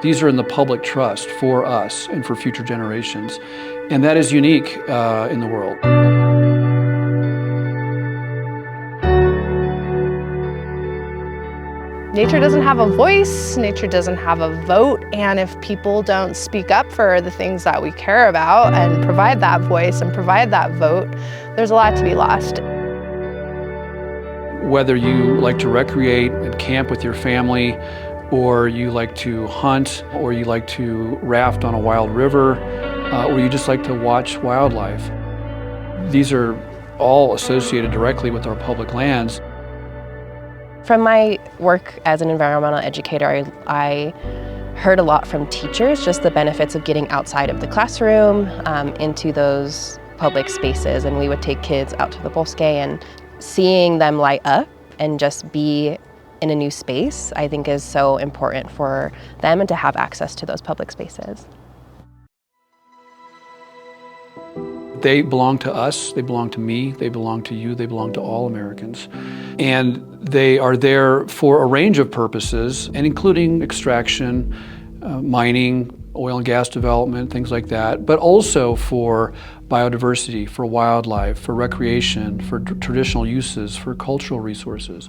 These are in the public trust for us and for future generations. And that is unique in the world. Nature doesn't have a voice, nature doesn't have a vote, and if people don't speak up for the things that we care about and provide that voice and provide that vote, there's a lot to be lost. Whether you like to recreate and camp with your family, or you like to hunt, or you like to raft on a wild river, or you just like to watch wildlife, these are all associated directly with our public lands. From my work as an environmental educator, I heard a lot from teachers, just the benefits of getting outside of the classroom into those public spaces. And we would take kids out to the bosque, and seeing them light up and just be in a new space, I think is so important for them and to have access to those public spaces. They belong to us, they belong to me, they belong to you, they belong to all Americans. And they are there for a range of purposes, and including extraction, mining, oil and gas development, things like that, but also for biodiversity, for wildlife, for recreation, for traditional uses, for cultural resources.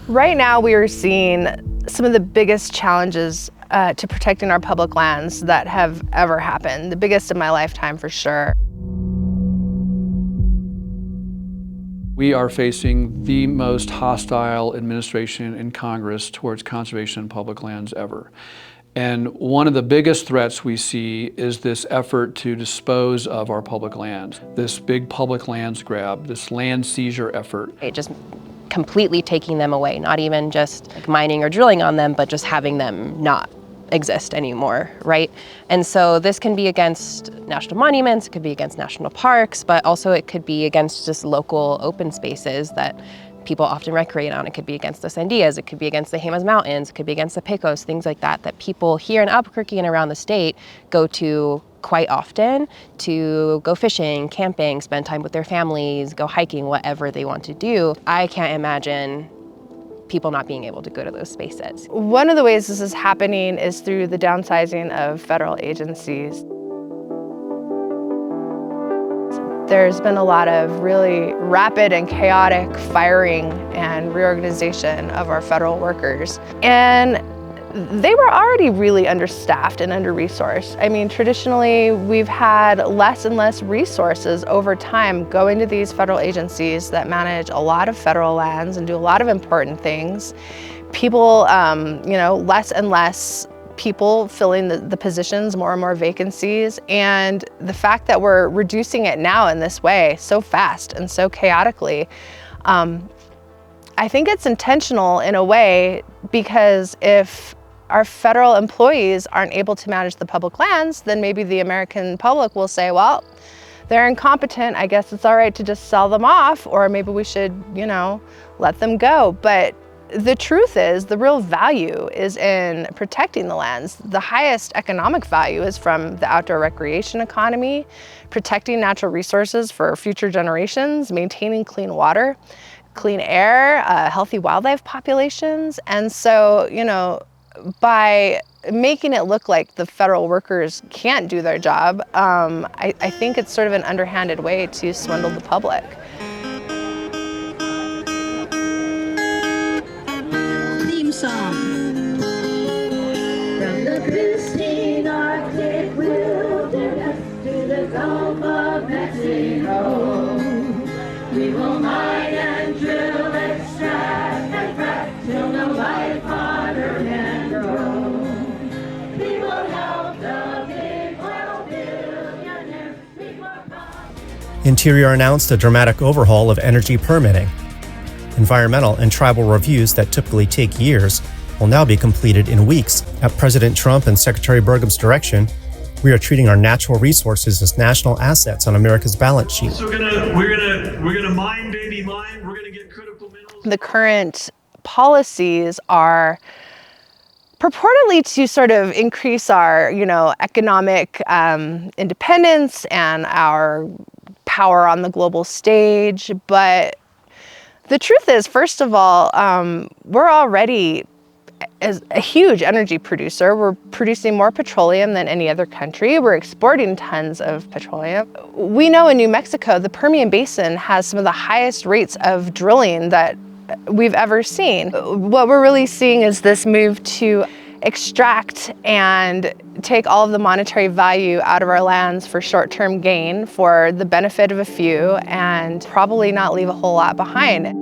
Right now we are seeing some of the biggest challenges to protecting our public lands that have ever happened, the biggest in my lifetime for sure. We are facing the most hostile administration in Congress towards conservation in public lands ever. And one of the biggest threats we see is this effort to dispose of our public lands, this big public lands grab, this land seizure effort. It just completely taking them away, not even just like mining or drilling on them, but just having them not exist anymore, right? And so this can be against national monuments, it could be against national parks, but also it could be against just local open spaces that people often recreate on. It could be against the Sandias, it could be against the Jemez Mountains, it could be against the Pecos, things like that, that people here in Albuquerque and around the state go to quite often to go fishing, camping, spend time with their families, go hiking, whatever they want to do. I can't imagine people not being able to go to those spaces. One of the ways this is happening is through the downsizing of federal agencies. There's been a lot of really rapid and chaotic firing and reorganization of our federal workers. And they were already really understaffed and under-resourced. I mean, traditionally, we've had less and less resources over time going to these federal agencies that manage a lot of federal lands and do a lot of important things. People, less and less people filling the positions, more and more vacancies. And the fact that we're reducing it now in this way, so fast and so chaotically, I think it's intentional in a way, because if our federal employees aren't able to manage the public lands, then maybe the American public will say, well, they're incompetent, I guess it's all right to just sell them off, or maybe we should, let them go. But the truth is, the real value is in protecting the lands. The highest economic value is from the outdoor recreation economy, protecting natural resources for future generations, maintaining clean water, clean air, healthy wildlife populations. And so, by making it look like the federal workers can't do their job, I think it's sort of an underhanded way to swindle the public. Theme song. From the pristine Arctic wilderness to the Gulf of Mexico, we will mine and drill, extract and frack till no life on earth can grow. We will help the big oil billionaires make more profit. Interior announced a dramatic overhaul of energy permitting. Environmental and tribal reviews that typically take years will now be completed in weeks. At President Trump and Secretary Burgum's direction, we are treating our natural resources as national assets on America's balance sheet. So we're gonna mine, baby, mine. We're gonna get critical minerals. The current policies are purportedly to sort of increase our, economic independence and our power on the global stage, but The truth is, first of all, we're already a huge energy producer. We're producing more petroleum than any other country. We're exporting tons of petroleum. We know in New Mexico, the Permian Basin has some of the highest rates of drilling that we've ever seen. What we're really seeing is this move to extract and take all of the monetary value out of our lands for short-term gain for the benefit of a few and probably not leave a whole lot behind.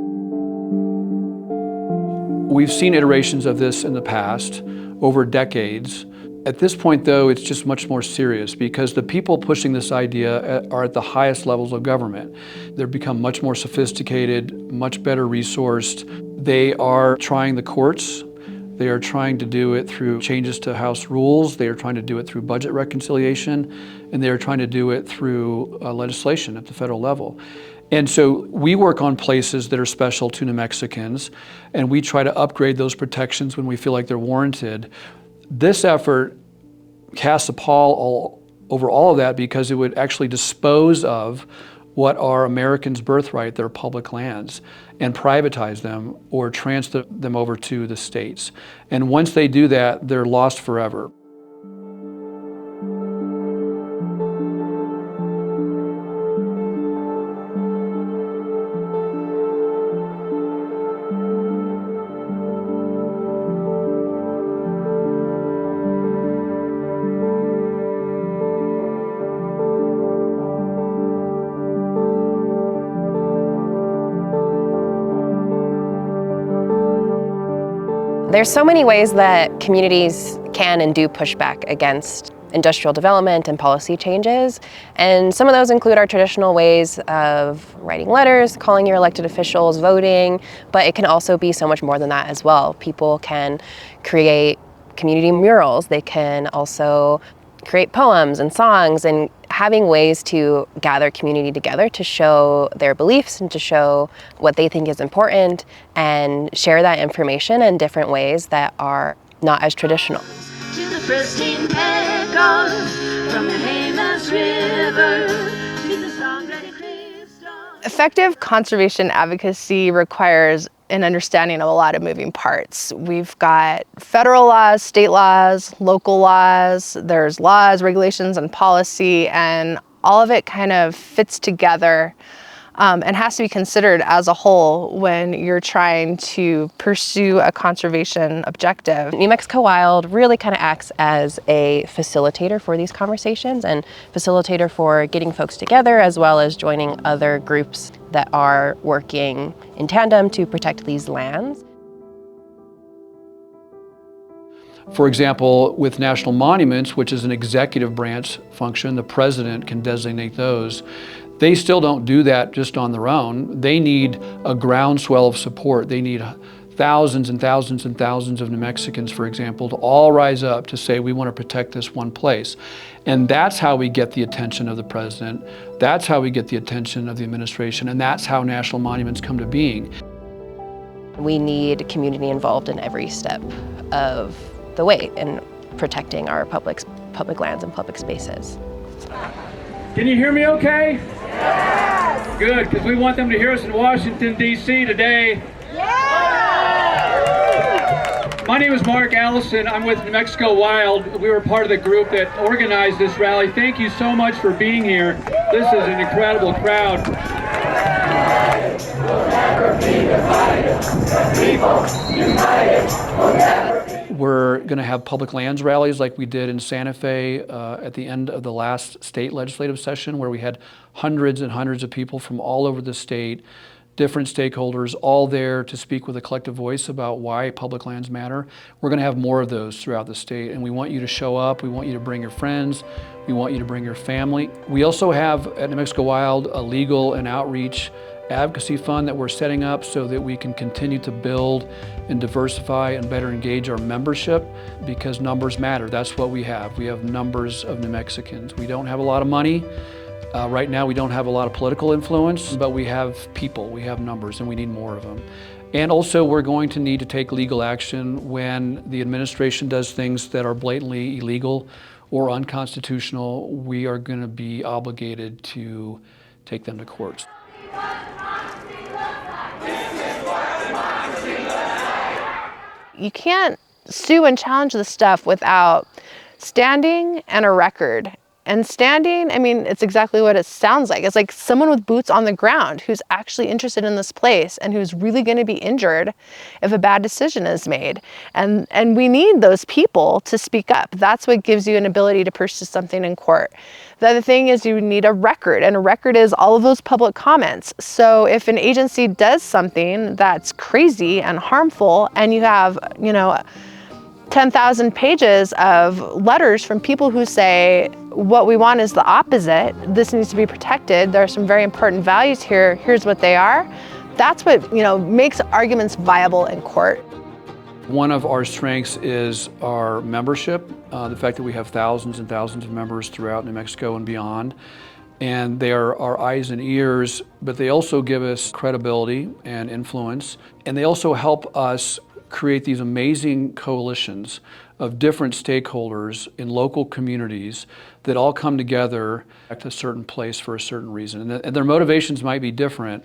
We've seen iterations of this in the past, over decades. At this point, though, it's just much more serious because the people pushing this idea are at the highest levels of government. They've become much more sophisticated, much better resourced. They are trying the courts. They are trying to do it through changes to House rules. They are trying to do it through budget reconciliation, and they are trying to do it through legislation at the federal level. And so we work on places that are special to New Mexicans, and we try to upgrade those protections when we feel like they're warranted. This effort casts a pall over all of that because it would actually dispose of what are Americans' birthright, their public lands, and privatize them or transfer them over to the states. And once they do that, they're lost forever. There's so many ways that communities can and do push back against industrial development and policy changes, and some of those include our traditional ways of writing letters, calling your elected officials, voting, but it can also be so much more than that as well. People can create community murals, they can also create poems and songs, and having ways to gather community together to show their beliefs and to show what they think is important and share that information in different ways that are not as traditional. To the pristine Pecos, from the Jemez River to the song that it cleaves on. Effective conservation advocacy requires an understanding of a lot of moving parts. We've got federal laws, state laws, local laws, there's laws, regulations, and policy, and all of it kind of fits together and has to be considered as a whole when you're trying to pursue a conservation objective. New Mexico Wild really kind of acts as a facilitator for these conversations and facilitator for getting folks together as well as joining other groups that are working in tandem to protect these lands. For example, with national monuments, which is an executive branch function, the president can designate those. They still don't do that just on their own. They need a groundswell of support. They need thousands and thousands and thousands of New Mexicans, for example, to all rise up to say, we want to protect this one place. And that's how we get the attention of the president. That's how we get the attention of the administration. And that's how national monuments come to being. We need community involved in every step of the way in protecting our public lands and public spaces. Can you hear me okay? Yes! Good, because we want them to hear us in Washington, D.C. today. Yeah! My name is Mark Allison. I'm with New Mexico Wild. We were part of the group that organized this rally. Thank you so much for being here. This is an incredible crowd. We'll never be divided. People united will never be. We're going to have public lands rallies like we did in Santa Fe at the end of the last state legislative session, where we had hundreds and hundreds of people from all over the state, different stakeholders, all there to speak with a collective voice about why public lands matter. We're going to have more of those throughout the state, and we want you to show up. We want you to bring your friends. We want you to bring your family. We also have at New Mexico Wild a legal and outreach advocacy fund that we're setting up so that we can continue to build and diversify and better engage our membership, because numbers matter. That's what we have. We have numbers of New Mexicans. We don't have a lot of money. Right now we don't have a lot of political influence, but we have people, we have numbers, and we need more of them. And also we're going to need to take legal action when the administration does things that are blatantly illegal or unconstitutional. We are going to be obligated to take them to courts. What democracy looks like. you can't sue and challenge this stuff without standing and a record. And standing, I mean, it's exactly what it sounds like. It's like someone with boots on the ground who's actually interested in this place and who's really going to be injured if a bad decision is made. And we need those people to speak up. That's what gives you an ability to pursue something in court. The other thing is you need a record, and a record is all of those public comments. So if an agency does something that's crazy and harmful, and you have, 10,000 pages of letters from people who say, what we want is the opposite, this needs to be protected, there are some very important values here, here's what they are, that's what makes arguments viable in court. One of our strengths is our membership, the fact that we have thousands and thousands of members throughout New Mexico and beyond. And they are our eyes and ears, but they also give us credibility and influence. And they also help us create these amazing coalitions of different stakeholders in local communities that all come together at a certain place for a certain reason. And their motivations might be different,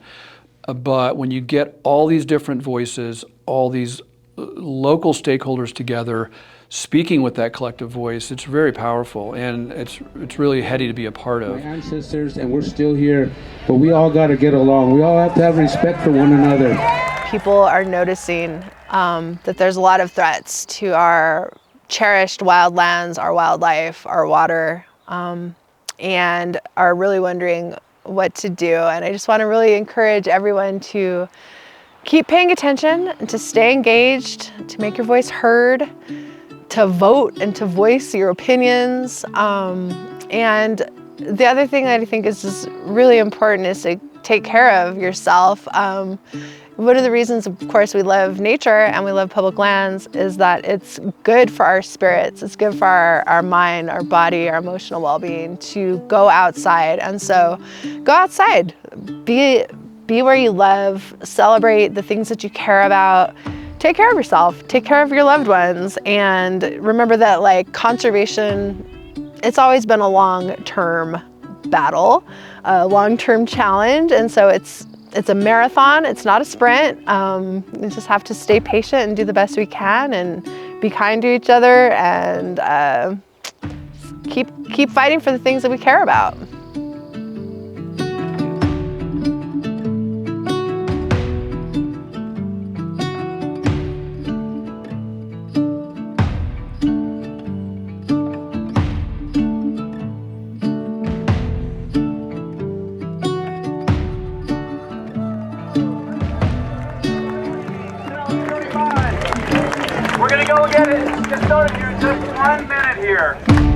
but when you get all these different voices, all these local stakeholders together, speaking with that collective voice, it's very powerful, and it's really heady to be a part of. My ancestors, and we're still here, but we all got to get along. We all have to have respect for one another. People are noticing that there's a lot of threats to our cherished wildlands, our wildlife, our water, and are really wondering what to do. And I just want to really encourage everyone to keep paying attention, to stay engaged, to make your voice heard, to vote and to voice your opinions. And the other thing that I think is just really important is to take care of yourself. One of the reasons, of course, we love nature and we love public lands is that it's good for our spirits. It's good for our mind, our body, our emotional well-being to go outside. And so go outside, be where you love, celebrate the things that you care about, take care of yourself, take care of your loved ones, and remember that conservation, it's always been a long-term battle, a long-term challenge, and so it's a marathon, it's not a sprint. We just have to stay patient and do the best we can and be kind to each other and keep fighting for the things that we care about. We're gonna go get it. Get started here in just 1 minute here.